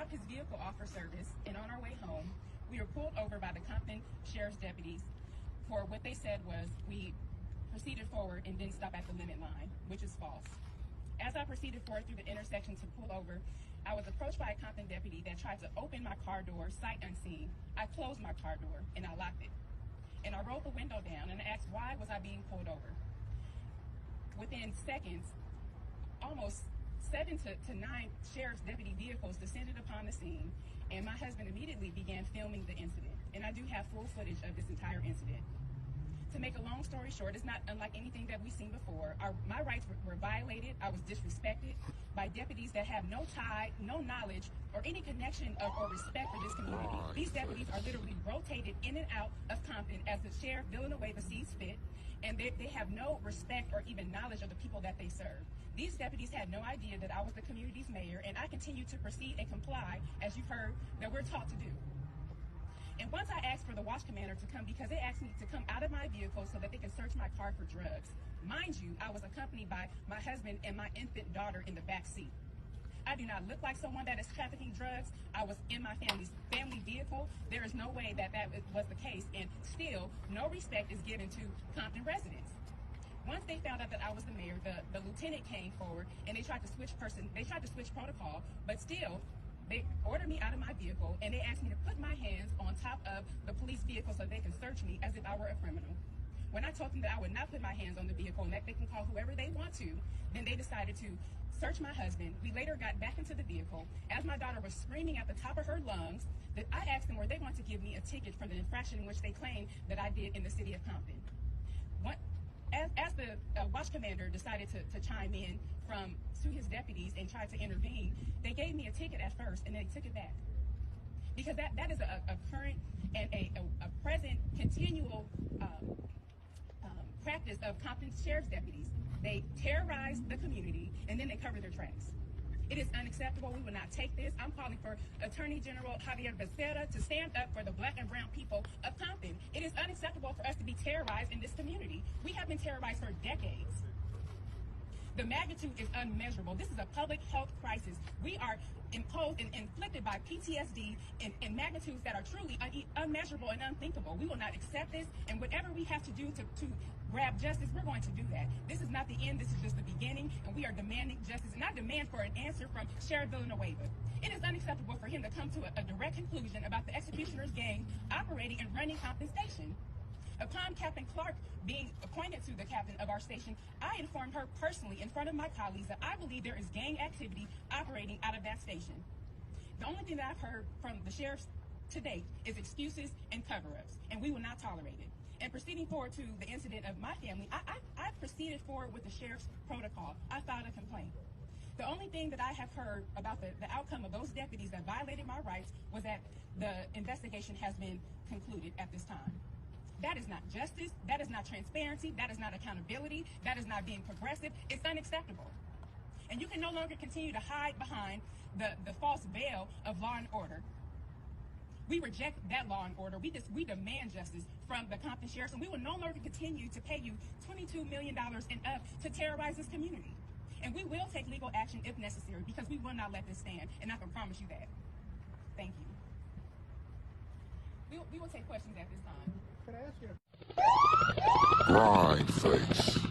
dropped his vehicle off for service, and on our way home, we were pulled over by the Compton Sheriff's deputies for what they said was we proceeded forward and didn't stop at the limit line, which is false. As I proceeded forward through the intersection to pull over, I was approached by a Compton deputy that tried to open my car door sight unseen. I closed my car door and I locked it. And I rolled the window down and asked why was I being pulled over. Within seconds, almost 7 to 9 sheriff's deputy vehicles descended upon the scene, and my husband immediately began filming the incident. And I do have full footage of this entire incident. To make a long story short, it's not unlike anything that we've seen before. My rights were violated. I was disrespected by deputies that have no tie, no knowledge, or any connection or respect for this community. These deputies are literally rotated in and out of Compton as the sheriff Villanueva sees fit, and they have no respect or even knowledge of the people that they serve. These deputies had no idea that I was the community's mayor, and I continue to proceed and comply, as you've heard, that we're taught to do. And once I asked for the watch commander to come because they asked me to come out of my vehicle so that they can search my car for drugs. Mind you, I was accompanied by my husband and my infant daughter in the back seat. I do not look like someone that is trafficking drugs. I was in my family vehicle. There is no way that was the case, and still no respect is given to Compton residents. Once they found out that I was the mayor, the lieutenant came forward and they tried to switch protocol, but still they ordered me out of my vehicle and they asked me to put my hands on top of the police vehicle so they can search me as if I were a criminal. When I told them that I would not put my hands on the vehicle and that they can call whoever they want to, then they decided to search my husband. We later got back into the vehicle. As my daughter was screaming at the top of her lungs, that I asked them were they going to give me a ticket for the infraction in which they claimed that I did in the city of Compton. As the watch commander decided to chime in to his deputies and tried to intervene, they gave me a ticket at first and they took it back. Because that is a current and a present continual practice of Compton Sheriff's deputies. They terrorize the community and then they cover their tracks. It is unacceptable. We will not take this. I'm calling for Attorney General Javier Becerra to stand up for the black and brown people of Compton. It is unacceptable for us to be terrorized in this community. We have been terrorized for decades. The magnitude is unmeasurable. This is a public health crisis. We are imposed and inflicted by PTSD in magnitudes that are truly unmeasurable and unthinkable. We will not accept this, and whatever we have to do to grab justice, we're going to do that. This is not the end. This is just the beginning, and we are demanding justice, and I demand for an answer from Sheriff Villanueva. It is unacceptable for him to come to a direct conclusion about the executioner's gang operating and running Compton Station. Upon Captain Clark being appointed to the captain of our station, I informed her personally in front of my colleagues that I believe there is gang activity operating out of that station. The only thing that I've heard from the sheriffs to date is excuses and cover-ups, and we will not tolerate it. And proceeding forward to the incident of my family, I proceeded forward with the sheriff's protocol. I filed a complaint. The only thing that I have heard about the outcome of those deputies that violated my rights was that the investigation has been concluded at this time. That is not justice, that is not transparency, that is not accountability, that is not being progressive. It's unacceptable. And you can no longer continue to hide behind the false veil of law and order. We reject that law and order. We demand justice from the Compton Sheriffs, and we will no longer continue to pay you $22 million and up to terrorize this community. And we will take legal action if necessary, because we will not let this stand, and I can promise you that. Thank you. We will take questions at this time. Could I ask you? Grind face.